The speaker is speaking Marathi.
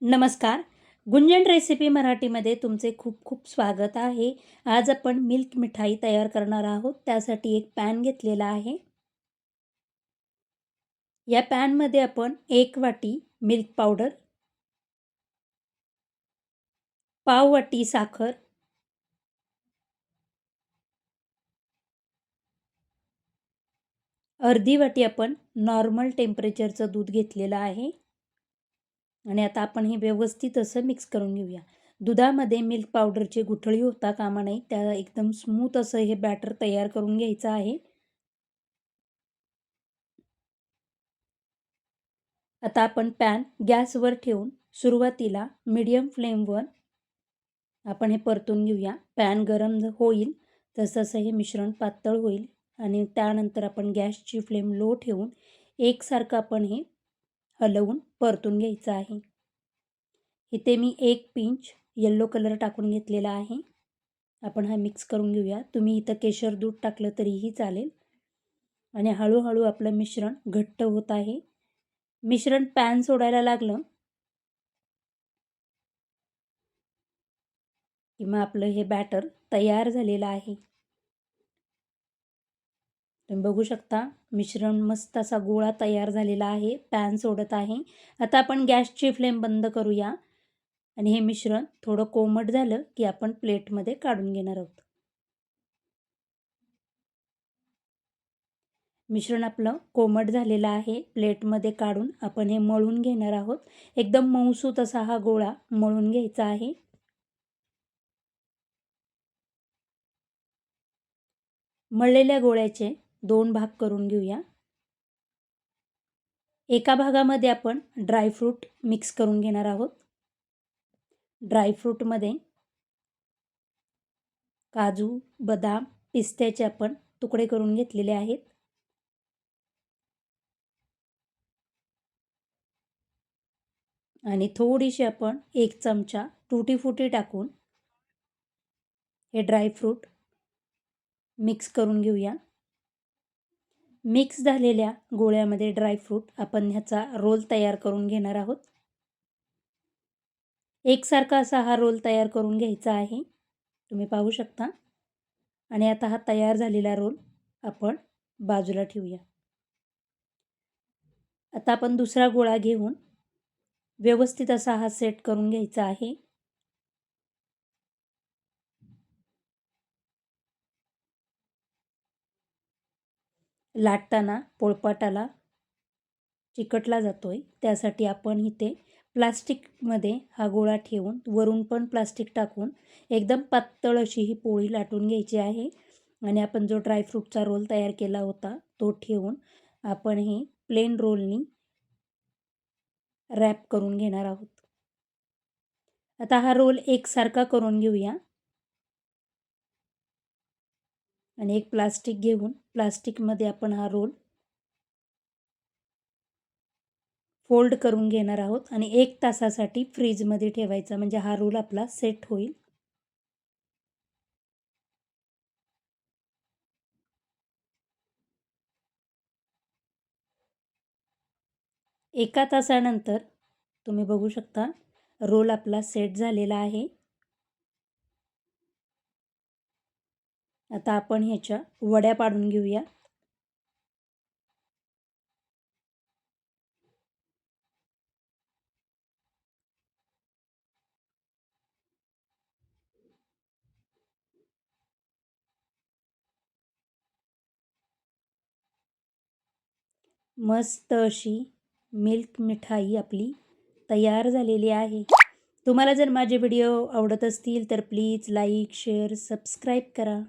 नमस्कार. गुंजन रेसिपी मराठीमध्ये तुमचे खूप खूप स्वागत आहे. आज आपण मिल्क मिठाई तयार करणार आहोत. त्यासाठी एक पॅन घेतलेला आहे. या पॅनमध्ये आपण 1 वाटी मिल्क पावडर, पाव वाटी साखर, अर्धी वाटी आपण नॉर्मल टेम्परेचरचं दूध घेतलेलं आहे. आणि आता आपण हे व्यवस्थित असं मिक्स करून घेऊया. दुधामध्ये मिल्क पावडरची गुठळी होता कामा नये. त्या एकदम स्मूथ असं हे बॅटर तयार करून घ्यायचं आहे. आता आपण पॅन गॅसवर ठेवून सुरुवातीला मीडियम फ्लेमवर आपण हे परतून घेऊया. पॅन गरम होईल तसं हे मिश्रण पातळ होईल आणि त्यानंतर आपण गॅसची फ्लेम लो ठेवून एकसारखं आपण हे हलवून परतून घ्यायचं आहे. इथे मी 1 पिंच येलो कलर टाकून घेतलेला आहे. आपण हा मिक्स करून घेऊया. तुम्ही इथं केशर दूध टाकलं तरीही चालेल. आणि हळूहळू आपलं मिश्रण घट्ट होत आहे. मिश्रण पॅन सोडायला लागलं की मग आपलं हे बॅटर तयार झालेलं आहे. तुम्ही बघू शकता मिश्रण मस्त असा गोळा तयार झालेला आहे. पॅन सोडत आहे. आता आपण गॅसची फ्लेम बंद करूया आणि हे मिश्रण थोडं कोमट झालं की आपण प्लेटमध्ये काढून घेणार आहोत. मिश्रण आपलं कोमट झालेलं आहे. प्लेटमध्ये काढून आपण हे मळून घेणार आहोत. एकदम मऊसूत असा हा गोळा मळून घ्यायचा आहे. मळलेल्या गोळ्याचे 2 भाग करून घेऊया. एका भागामध्ये आपण ड्रायफ्रूट मिक्स करून घेणार आहोत. ड्रायफ्रूटमध्ये काजू, बदाम, पिस्त्याचे आपण तुकडे करून घेतलेले आहेत. आणि थोडीशी आपण 1 चमचा टूटी फ्रुटी टाकून हे ड्रायफ्रूट मिक्स करून घेऊया. मिक्स झालेल्या गोळ्यामध्ये ड्रायफ्रूट आपण ह्याचा रोल तयार करून घेणार आहोत. एकसारखा असा हा रोल तयार करून घ्यायचा आहे. तुम्ही पाहू शकता. आणि आता हा तयार झालेला रोल आपण बाजूला ठेवूया. आता आपण दुसरा गोळा घेऊन व्यवस्थित असा हा सेट करून घ्यायचा आहे. लाटताना पोळपाटाला चिकटला जातोय त्यासाठी आपण इथे प्लास्टिकमध्ये हा गोळा ठेवून वरून पण प्लास्टिक टाकून एकदम पातळ अशी ही पोळी लाटून घ्यायची आहे. आणि आपण जो ड्रायफ्रूटचा रोल तयार केला होता तो ठेवून आपण हे प्लेन रोलनी रॅप करून घेणार आहोत. आता हा रोल एकसारखा करून घेऊया. आणि एक प्लास्टिक घेऊन प्लास्टिकमध्ये आपण हा रोल फोल्ड करून घेणार आहोत आणि 1 तासासाठी फ्रीजमध्ये ठेवायचा म्हणजे हा रोल आपला सेट होईल. 1 तासानंतर तुम्ही बघू शकता रोल आपला सेट झालेला आहे. आता आपण ह्याच्या वड्या पाडून घेऊया. मस्त अशी मिल्क मिठाई आपली तयार झालेली आहे. तुम्हाला जर माझे व्हिडिओ आवडत असतील तर प्लीज लाईक, शेअर, सबस्क्राईब करा.